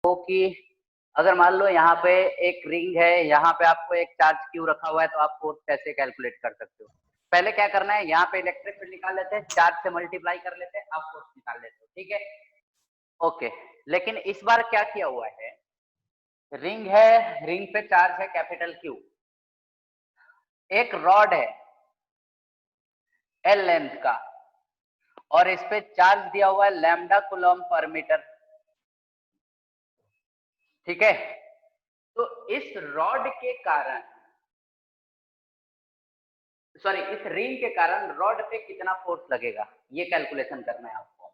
हो कि अगर मान लो यहाँ पे एक रिंग है, यहाँ पे आपको एक चार्ज क्यू रखा हुआ है, तो आप फोर्स कैसे कैलकुलेट कर सकते हो? पहले क्या करना है, यहाँ पे इलेक्ट्रिक फील्ड निकाल लेते हैं, चार्ज से मल्टीप्लाई कर लेते हैं, आप फोर्स निकाल लेते हो, ठीक है, ओके। लेकिन इस बार क्या किया हुआ है, रिंग है, रिंग पे चार्ज है कैपिटल क्यू, एक रॉड है एल लेंथ का, और इस पे चार्ज दिया हुआ है लैम्डा कूलम पर मीटर, ठीक है। तो इस रॉड के कारण, सॉरी, इस रिंग के कारण रॉड पे कितना फोर्स लगेगा, ये कैलकुलेशन करना है आपको।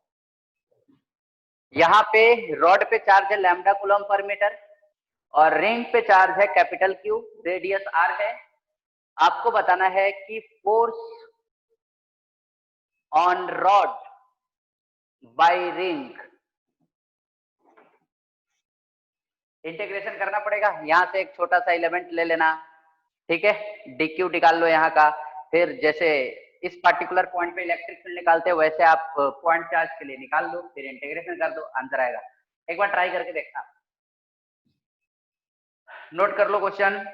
यहाँ पे रॉड पे चार्ज है लैम्डा कूलम पर मीटर, और रिंग पे चार्ज है कैपिटल क्यू, रेडियस आर है। आपको बताना है कि force on rod by ring, integration करना पड़ेगा। यहां से एक छोटा सा एलिमेंट ले लेना, ठीक है, डीक्यू निकाल लो यहाँ का। फिर जैसे इस पर्टिकुलर पॉइंट पे इलेक्ट्रिक फील्ड निकालते हैं, वैसे आप पॉइंट चार्ज के लिए निकाल लो, फिर इंटीग्रेशन कर दो, आंसर आएगा। एक बार ट्राई करके देखना, नोट कर लो क्वेश्चन।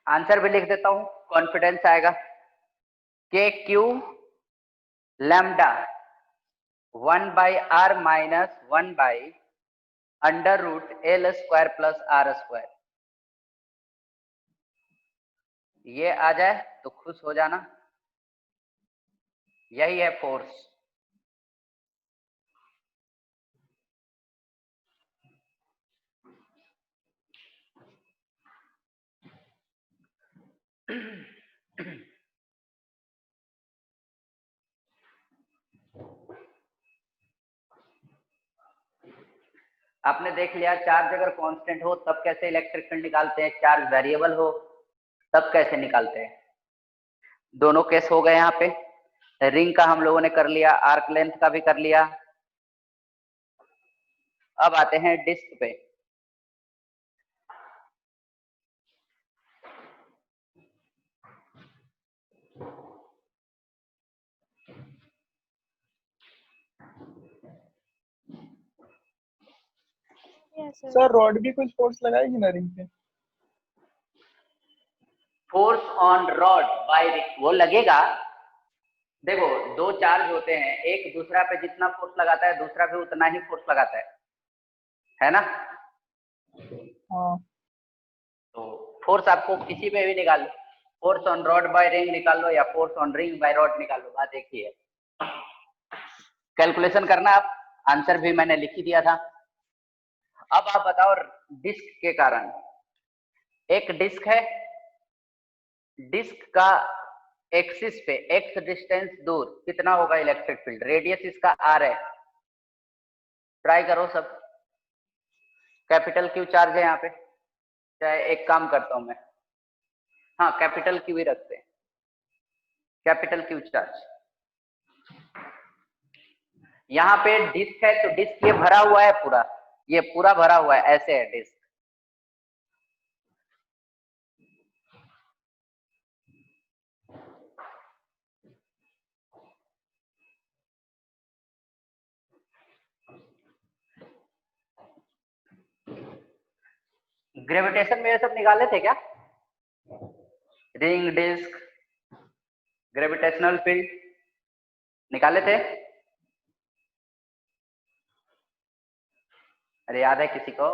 आंसर भी लिख देता हूं, कॉन्फिडेंस आएगा। के Q lambda 1/r minus 1/√L² plus R², ये आ जाए तो खुश हो जाना, यही है फोर्स। आपने देख लिया, चार्ज अगर कांस्टेंट हो तब कैसे इलेक्ट्रिक फील्ड निकालते हैं, चार्ज वेरिएबल हो तब कैसे निकालते हैं। दोनों केस हो गए यहाँ पे। रिंग का हम लोगों ने कर लिया, आर्क लेंथ का भी कर लिया। अब आते हैं डिस्क पे। सर रॉड भी कुछ फोर्स लगाएगी ना रिंग पे? फोर्स ऑन रॉड बाय, वो लगेगा। देखो, दो चार्ज होते हैं, एक दूसरा पे जितना फोर्स लगाता है दूसरा भी उतना ही फोर्स लगाता है ना। हाँ। तो फोर्स आपको किसी पे भी निकाल लो, force on rod by ring निकाल लो या force on ring by rod निकाल लो, बात एक ही है। कैलकुलेशन करना आप, आंसर भी मैंने लिख ही दिया था। अब आप बताओ, डिस्क के कारण, एक डिस्क है, डिस्क का एक्सिस पे एक्स डिस्टेंस दूर कितना होगा इलेक्ट्रिक फील्ड, रेडियस इसका आर है, ट्राई करो सब। कैपिटल क्यू चार्ज है यहाँ पे, चाहे एक काम करता हूं मैं, हाँ कैपिटल क्यू ही रखते हैं, कैपिटल क्यू चार्ज। यहाँ पे डिस्क है, तो डिस्क ये भरा हुआ है पूरा, ये पूरा भरा हुआ है, ऐसे है डिस्क। ग्रेविटेशन में ये सब निकाले थे क्या, रिंग, डिस्क, ग्रेविटेशनल फील्ड निकाले थे? अरे याद है किसी को?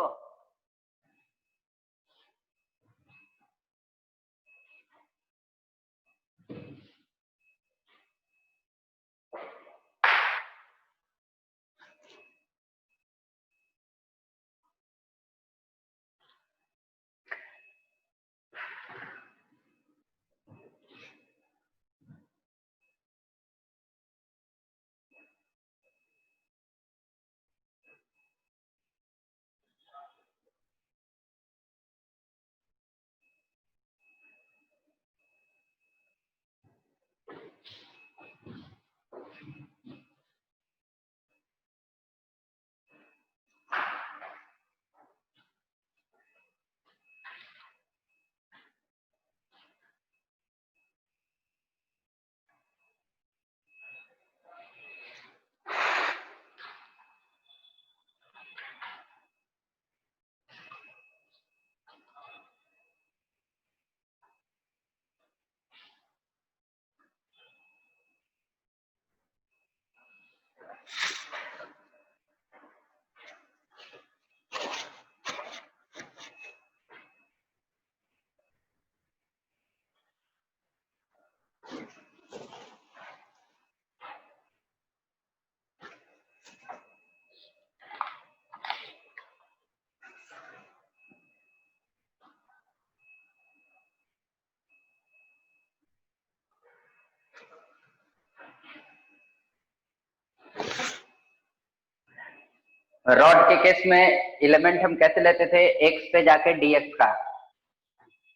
रॉड के केस में एलिमेंट हम कैसे लेते थे, एक्स पे जाके डी एक्स का।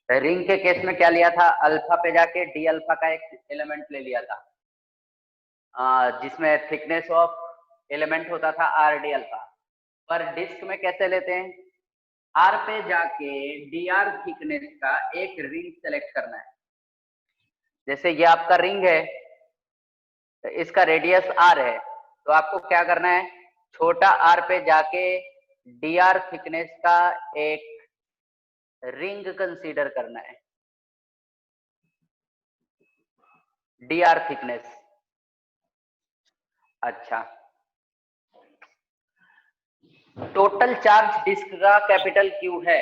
रिंग के केस में क्या लिया था, अल्फा पे जाके डी अल्फा का एक एलिमेंट ले लिया था, जिसमें थिकनेस ऑफ एलिमेंट होता था आर डी अल्फा। पर डिस्क में कैसे लेते हैं, आर पे जाके डी आर थिकनेस का एक रिंग सेलेक्ट करना है। जैसे ये आपका रिंग है, तो इसका रेडियस आर है, तो आपको क्या करना है, छोटा आर पे जाके डी आर थिकनेस का एक रिंग कंसीडर करना है, डी आर थिकनेस। अच्छा, टोटल चार्ज डिस्क का कैपिटल क्यू है,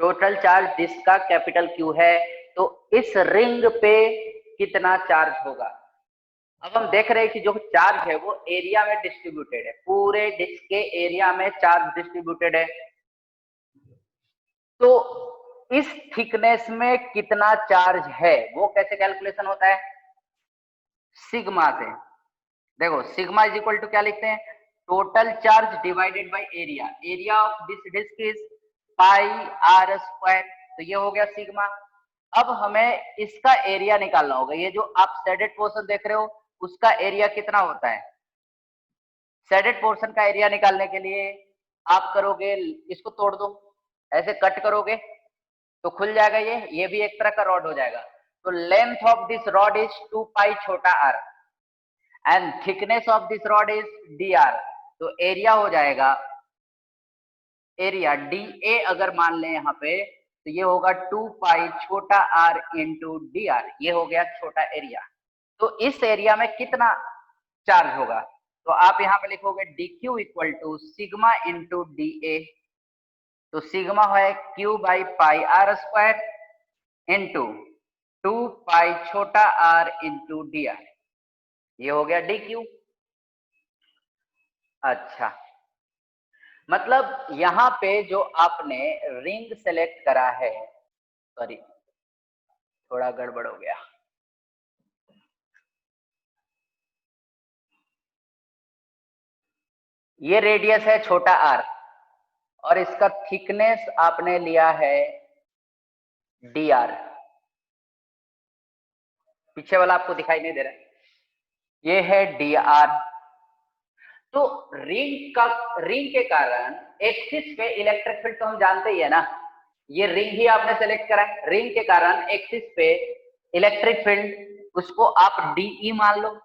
टोटल चार्ज डिस्क का कैपिटल क्यू है, तो इस रिंग पे कितना चार्ज होगा। अब हम देख रहे हैं कि जो चार्ज है वो एरिया में डिस्ट्रीब्यूटेड है, पूरे डिस्क के एरिया में चार्ज डिस्ट्रीब्यूटेड है। तो इस थिकनेस में कितना चार्ज है वो कैसे कैलकुलेशन होता है, सिग्मा से। देखो सिग्मा इज इक्वल टू क्या लिखते हैं, total charge divided by area, area of this disc is pi r square, तो ये हो गया सिग्मा। अब हमें इसका एरिया निकालना होगा, ये जो आप शेडेड पोर्शन देख रहे हो उसका एरिया कितना होता है। शेडेड पोर्शन का एरिया निकालने के लिए आप करोगे, इसको तोड़ दो, ऐसे कट करोगे तो खुल जाएगा, ये भी एक तरह का रॉड हो जाएगा। तो length of this rod is 2 pi छोटा r and thickness of this rod is d r, तो एरिया हो जाएगा, एरिया डी ए अगर मान लें यहाँ पे, तो ये होगा 2 पाई छोटा आर इंटू डी आर, ये हो गया छोटा एरिया। तो इस एरिया में कितना चार्ज होगा, तो आप यहाँ पे लिखोगे d q equal to sigma into d a, तो सिग्मा है q by pi r square into 2 pi छोटा आर इंटू डी आर, ये हो गया डी क्यू। अच्छा, मतलब यहाँ पे जो आपने रिंग सेलेक्ट करा है, सॉरी थोड़ा गड़बड़ हो गया, ये रेडियस है छोटा आर और इसका थिकनेस आपने लिया है डी आर, पीछे वाला आपको दिखाई नहीं दे रहा है, ये है डी आर। तो रिंग के कारण एक्सिस पे इलेक्ट्रिक फील्ड तो हम जानते ही है ना, ये रिंग ही आपने सेलेक्ट करा है, रिंग के कारण एक्सिस पे इलेक्ट्रिक फील्ड उसको आप डीई मान लो,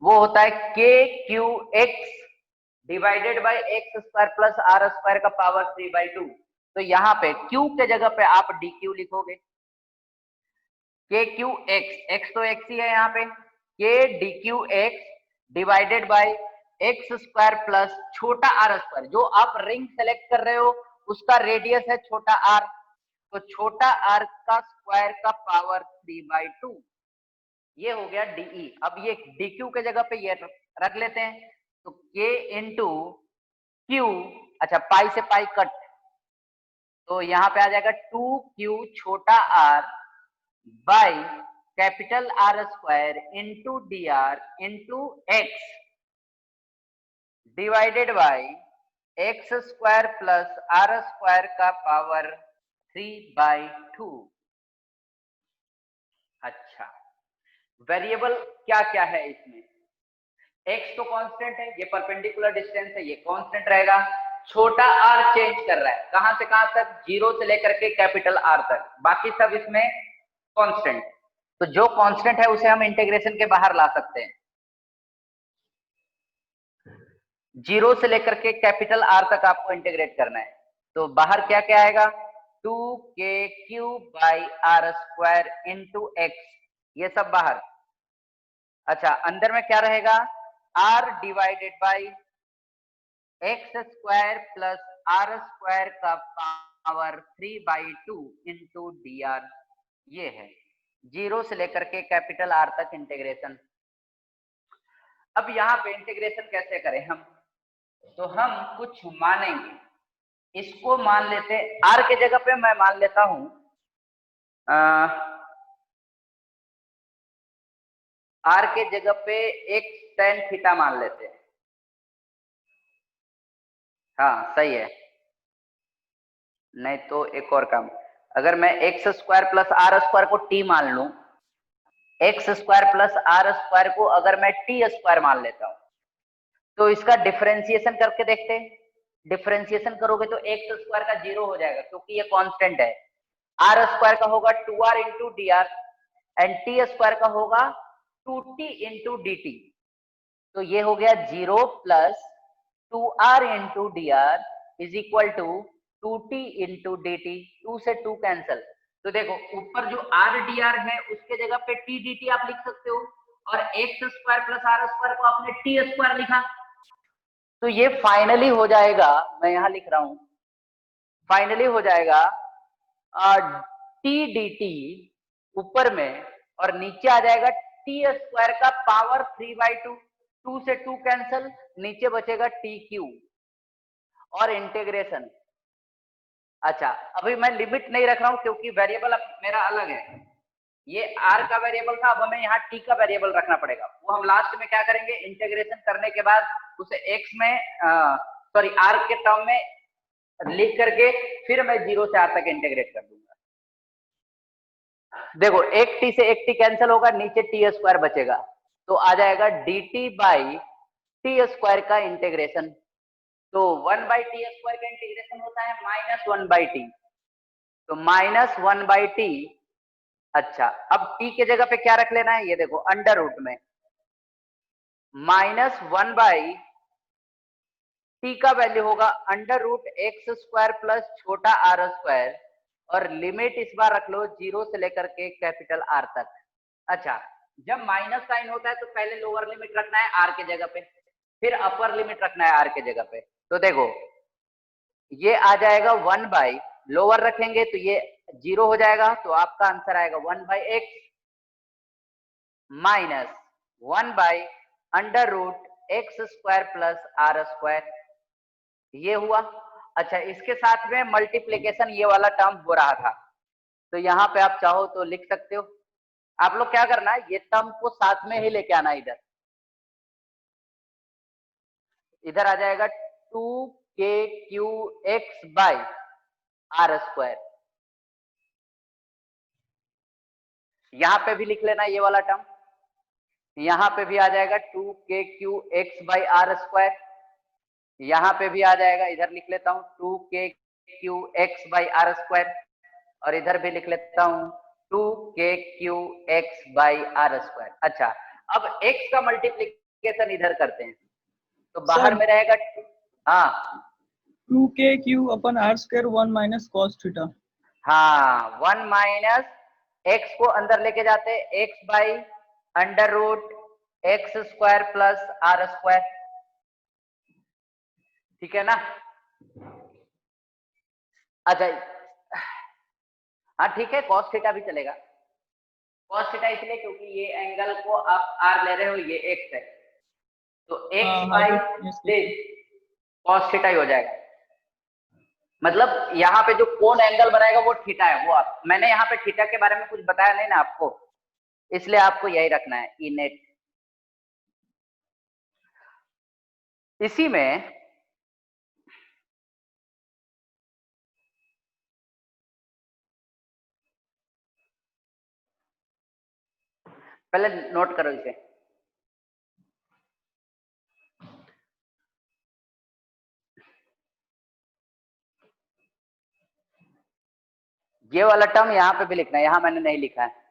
वो होता है के q x divided by x square plus r square का पावर 3/2। तो यहाँ पे क्यू के जगह पे आप डी क्यू लिखोगे, के क्यू एक्स, एक्स तो एक्स ही है यहाँ पे, के D Q x divided by x square plus छोटा आर स्क्वायर, जो आप रिंग सेलेक्ट कर रहे हो उसका रेडियस है छोटा आर, तो छोटा आर का स्क्वायर का पावर 3/2, ये हो गया डीई। अब ये डी क्यू के जगह पे ये रख लेते हैं, तो के इंटू क्यू, अच्छा पाई से पाई कट, तो यहाँ पे आ जाएगा 2q छोटा r by capital R square into d r into x divided by x square plus r square का पावर 3/2। अच्छा, वेरिएबल क्या क्या है इसमें, x तो कांस्टेंट है, ये परपेंडिकुलर डिस्टेंस है, ये कांस्टेंट रहेगा, छोटा r चेंज कर रहा है कहां से कहां तक, 0 से लेकर के कैपिटल R तक, बाकी सब इसमें कांस्टेंट। तो जो कांस्टेंट है उसे हम इंटीग्रेशन के बाहर ला सकते हैं, 0 से लेकर के कैपिटल R तक आपको इंटीग्रेट करना है, तो बाहर क्या क्या आएगा, 2k³ by r square into x, ये सब बाहर। अच्छा, अंदर में क्या रहेगा, r divided by x square plus r square का पावर 3/2 इंटू डी आर, ये है 0 से लेकर के कैपिटल आर तक इंटीग्रेशन। अब यहाँ पे इंटीग्रेशन कैसे करें हम, तो हम कुछ मानेंगे, इसको मान लेते, आर के जगह पे मैं मान लेता हूं आर के जगह पे एक tan थीटा मान लेते हैं, हाँ सही है। नहीं तो एक और काम, अगर मैं x square plus r square को टी मान लूं, x square plus r square को अगर मैं टी स्क्वायर मान लेता हूं, तो इसका डिफरेंशिएशन करके देखते हैं। डिफरेंशिएशन करोगे तो एक्स स्क्वायर का 0 हो जाएगा क्योंकि ये कांस्टेंट है। आर स्क्वायर का होगा 2r into d are, and T square का होगा 2t इंटू डी टी। तो ये हो गया 0 plus 2r into d r is equal to 2t into d t. 2 से 2 कैंसल। तो देखो ऊपर जो आर डी आर है उसके जगह पे टी डी टी आप लिख सकते हो, और x square plus r square को आपने टी स्क्वायर लिखा। तो ये फाइनली हो जाएगा, मैं यहां लिख रहा हूं, फाइनली हो जाएगा टी डी टी ऊपर में, और नीचे आ जाएगा टी स्क्वायर का पावर 3/2। 2 से 2 कैंसल, नीचे बचेगा टी क्यू और इंटीग्रेशन। अच्छा अभी मैं लिमिट नहीं रख रहा हूं क्योंकि वेरिएबल मेरा अलग है। ये आर का वेरिएबल था, अब हमें यहाँ टी का वेरिएबल रखना पड़ेगा। वो हम लास्ट में क्या करेंगे, इंटीग्रेशन करने के बाद उसे एक्स में सॉरी आर के टर्म में लिख करके फिर मैं 0 से आर तक इंटीग्रेट कर दूंगा। देखो एक टी से एक टी कैंसिल होगा, नीचे टी स्क्वायर बचेगा, तो आ जाएगा D T by T square का इंटीग्रेशन। तो 1/t² का इंटीग्रेशन होता है -1/t, तो -1/t। अच्छा अब t के जगह पे क्या रख लेना है, ये देखो अंडर रूट में -1/t का वैल्यू होगा √x² प्लस छोटा r स्क्वायर, और लिमिट इस बार रख लो 0 से लेकर के कैपिटल R तक। अच्छा जब माइनस साइन होता है तो पहले लोअर लिमिट रखना है r के जगह पे, फिर अपर लिमिट रखना है r के जगह पे। तो देखो ये आ जाएगा 1/, लोअर रखेंगे तो ये 0 हो जाएगा, तो आपका आंसर आएगा 1/x minus 1/√x² plus r square. ये हुआ। अच्छा इसके साथ में मल्टीप्लीकेशन ये वाला टर्म हो रहा था, तो यहाँ पे आप चाहो तो लिख सकते हो। आप लोग क्या करना है, ये टर्म को साथ में ही लेके आना, इधर इधर आ जाएगा 2kqx/r²। यहाँ पे भी लिख लेना ये वाला टर्म, यहाँ पे भी आ जाएगा 2kqx/r²। यहाँ पे भी आ जाएगा, इधर लिख लेता हूँ 2kqx/r², और इधर भी लिख लेता हूँ 2kqx/r²। अच्छा अब x का मल्टीप्लीकेशन इधर करते हैं, तो बाहर सर में रहेगा, हाँ 2kq/r², 1 माइनस कॉस थीटा। हाँ 1 माइनस एक्स को अंदर लेके जाते x/√x² प्लस r²। ठीक है ना। अच्छा हाँ ठीक है, cos थीटा भी चलेगा। cos थीटा इसलिए क्योंकि ये एंगल को आप r ले रहे हो, ये x है, तो x by this cos theta ही हो जाएगा। मतलब यहाँ पे जो कोण एंगल बनाएगा वो थीटा है। वो आप, मैंने यहाँ पे थीटा के बारे में कुछ बताया नहीं ना आपको, इसलिए आपको यही रखना है ई नेट। इसी में पहले नोट करो इसे, ये वाला टर्म यहाँ पे भी लिखना है, यहाँ मैंने नहीं लिखा है।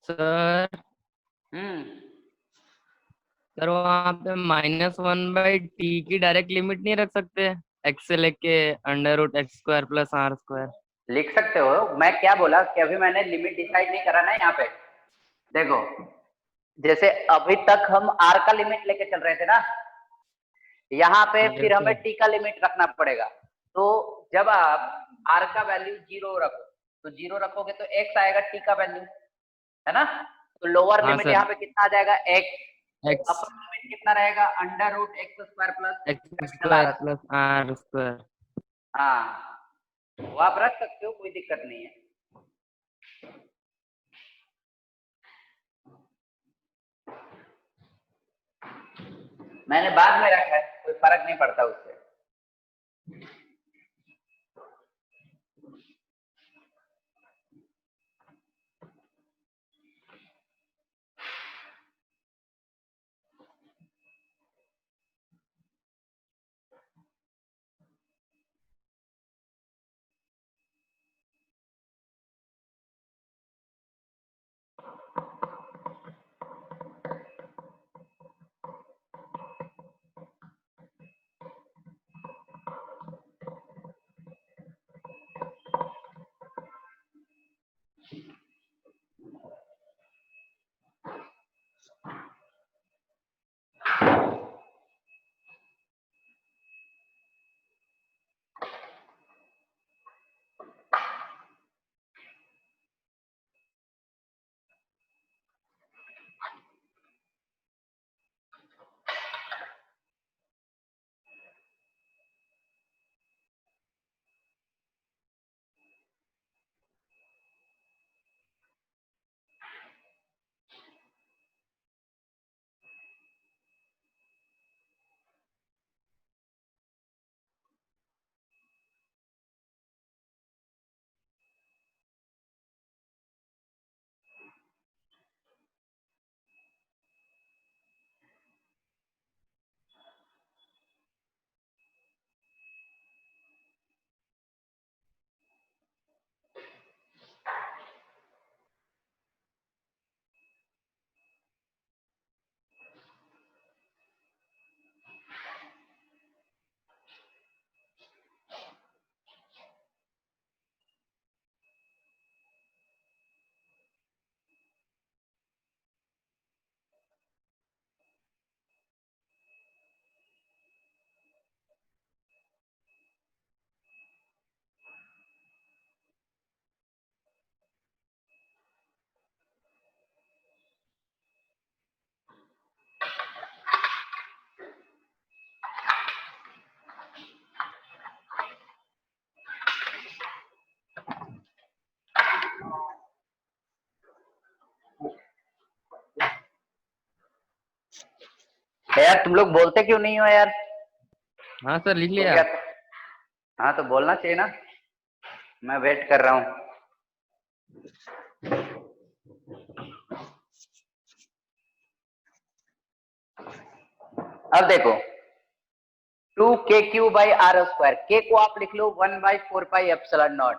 सर हम्म सर वहाँ पे -1/t की डायरेक्ट लिमिट नहीं रख सकते, x से लेके √x² + r²। लिख सकते हो। मैं क्या बोला कि अभी मैंने लिमिट डिसाइड नहीं करा ना यहाँ पे। देखो जैसे अभी तक हम r का लिमिट लेके चल रहे थे ना, यहाँ पे यस फिर हमें सर। t का लिमिट रखना पड़ेगा। तो जब आप r का वैल्यू 0 रखो, तो 0 रखोगे तो x आएगा t का वैल्यू, है ना। तो लोअर हाँ लिमिट सर। यहाँ पे कितना आ जाएगा x, x अपर लिमिट कितना रहेगा √x² x² + + r²। हाँ वो आप रख सकते हो, कोई दिक्कत नहीं है। मैंने बाद में रखा है, कोई फर्क नहीं पड़ता उससे। यार तुम लोग बोलते क्यों नहीं हो यार? हाँ सर, लिख हो लिया। गया तो? हाँ तो बोलना चाहिए ना, मैं वेट कर रहा हूँ। अब देखो 2kq/r², k को आप लिख लो 1/4πε0।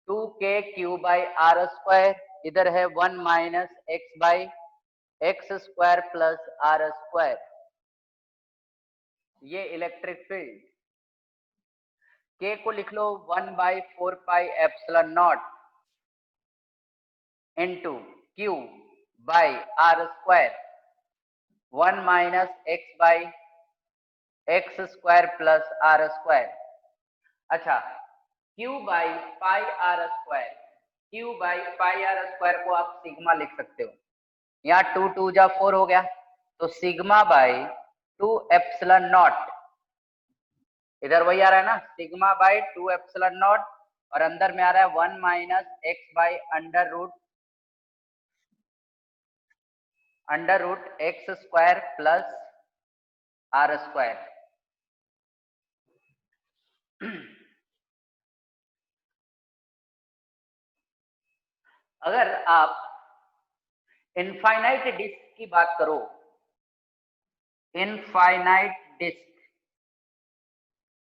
2kq/r², इधर है 1 - x/x² + r²। ये इलेक्ट्रिक फील्ड। k को लिख लो 1/4πε0 इंटू q/r², 1 - x/x² + r²। अच्छा q/πr², q/πr² को आप सिग्मा लिख सकते हो। यहाँ 2 2 जा 4 हो गया, तो σ/2ε0, इधर वही आ रहा है ना, σ/2ε0, और अंदर में आ रहा है 1 - x/√x² + r²। अगर आप इनफाइनाइट डिस्क की बात करो, इनफाइनाइट डिस्क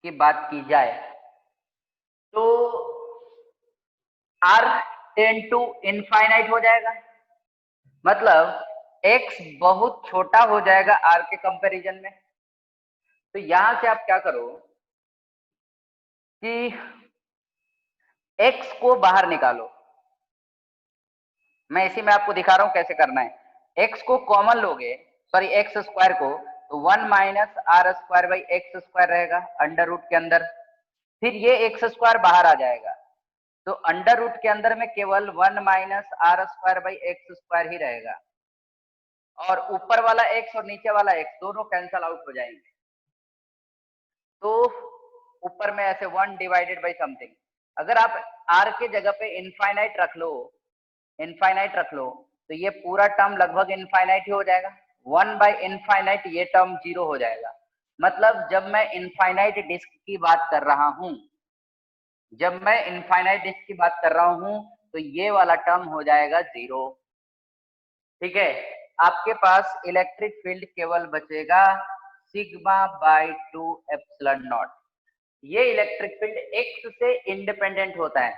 की बात की जाए तो r टेंड टू इनफाइनाइट हो जाएगा। मतलब x बहुत छोटा हो जाएगा r के कंपैरिजन में। तो यहां से आप क्या करो कि x को बाहर निकालो। मैं इसी में आपको दिखा रहा हूं कैसे करना है। x को कॉमन लोगे, सॉरी एक्स स्क्वायर को, तो 1 minus r square by x square रहेगा अंडर रूट के अंदर। फिर ये एक्स स्क्वायर बाहर आ जाएगा, तो अंडर रूट के अंदर में केवल 1 minus r square by x square ही रहेगा, और ऊपर वाला x और नीचे वाला x दोनों कैंसल आउट हो जाएंगे। तो ऊपर में ऐसे 1 डिवाइडेड बाई समथिंग, अगर आप r के जगह पे इनफाइनाइट रख लो, इनफाइनाइट रख लो, तो ये पूरा टर्म लगभग इनफाइनाइट ही हो जाएगा। 1 बाई इनफाइनाइट ये टर्म 0 हो जाएगा। मतलब जब मैं इनफाइनाइट डिस्क की बात कर रहा हूं, जब मैं इनफाइनाइट डिस्क की बात कर रहा हूं, तो ये वाला टर्म हो जाएगा 0। ठीक है, आपके पास इलेक्ट्रिक फील्ड केवल बचेगा सिग्मा बाई 2 एप्सिलॉन नॉट। ये इलेक्ट्रिक फील्ड एक्स से इंडिपेंडेंट होता है।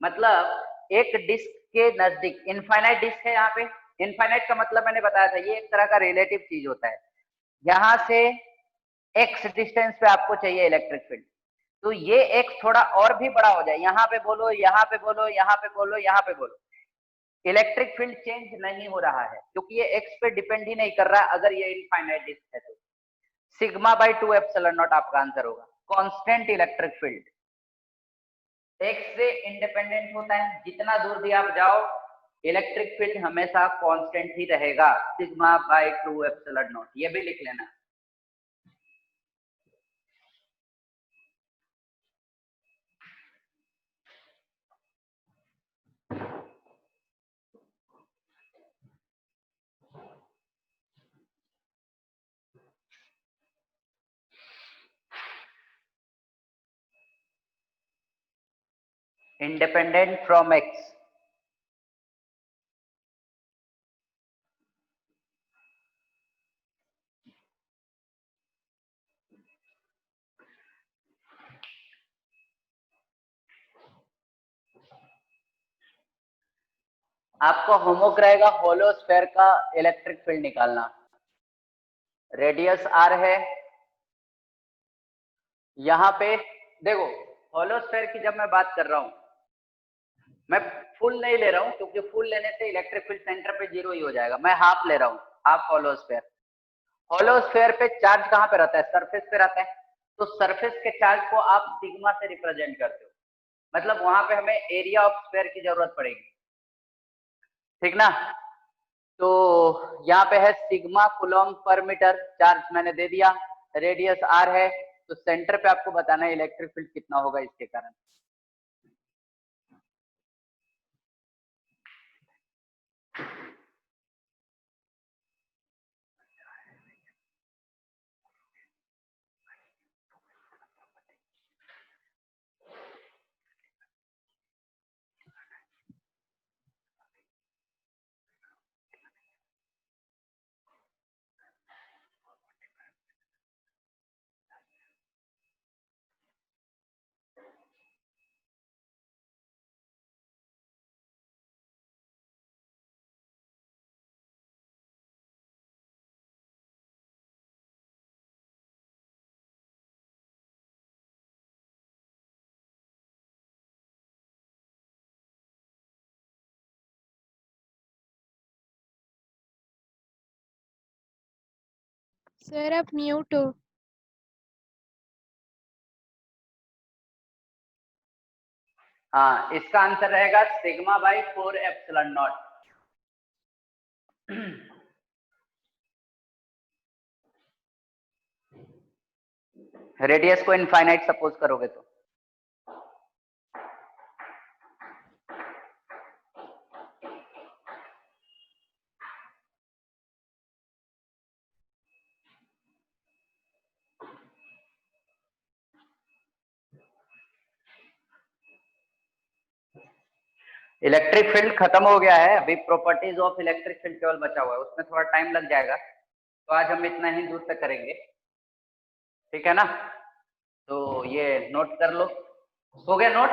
मतलब एक डिस्क के नजदीक, इनफाइनाइट डिस्क है यहाँ पे, इनफाइनाइट का मतलब मैंने बताया था ये एक तरह का रिलेटिव चीज होता है। यहां से एक्स डिस्टेंस पे आपको चाहिए इलेक्ट्रिक फील्ड, तो ये एक्स थोड़ा और भी बड़ा हो जाए, यहाँ पे बोलो, यहाँ पे बोलो, यहाँ पे बोलो, यहाँ पे बोलो, इलेक्ट्रिक फील्ड चेंज नहीं हो रहा है, क्योंकि ये एक्स पे डिपेंड ही नहीं कर रहा है। अगर ये इनफाइनाइट डिस्क है तो सिग्मा बाई 2 एप्सिलॉन नॉट आपका आंसर होगा। कांस्टेंट इलेक्ट्रिक फील्ड एक्स से इंडिपेंडेंट होता है, जितना दूर भी आप जाओ इलेक्ट्रिक फील्ड हमेशा कांस्टेंट ही रहेगा, सिग्मा बाई 2 एप्सिलॉन नॉट। ये भी लिख लेना। इंडिपेंडेंट फ्रॉम एक्स, आपको होमवर्क रहेगा होलो स्फेयर का इलेक्ट्रिक फील्ड निकालना। रेडियस आर है, यहाँ पे देखो होलो स्फेयर की जब मैं बात कर रहा हूं, मैं फुल नहीं ले रहा हूं, क्योंकि फुल लेने से इलेक्ट्रिक फील्ड सेंटर पे 0 ही हो जाएगा। मैं हाफ ले रहा हूं, half hollow sphere. Hollow sphere पे चार्ज कहां पे रहता है? सरफेस पे रहता है। तो सरफेस के चार्ज को आप सिग्मा से रिप्रेजेंट करते हो, मतलब वहां पे हमें एरिया ऑफ स्फेयर की जरूरत पड़ेगी, ठीक ना। तो यहाँ पे है सिग्मा कूलॉम पर मीटर, चार्ज मैंने दे दिया, रेडियस आर है, तो सेंटर पे आपको बताना है इलेक्ट्रिक फील्ड कितना होगा इसके कारण। सर आप म्यूट हो। हाँ, इसका आंसर रहेगा sigma by 4 epsilon not. Radius को इनफाइनाइट सपोज करोगे तो इलेक्ट्रिक फील्ड खत्म हो गया है, अभी प्रॉपर्टीज ऑफ इलेक्ट्रिक फील्ड केवल बचा हुआ है, उसमें थोड़ा टाइम लग जाएगा, तो आज हम इतना ही दूर तक करेंगे, ठीक है ना। तो ये नोट कर लो, हो गया नोट।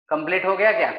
कंप्लीट हो गया क्या?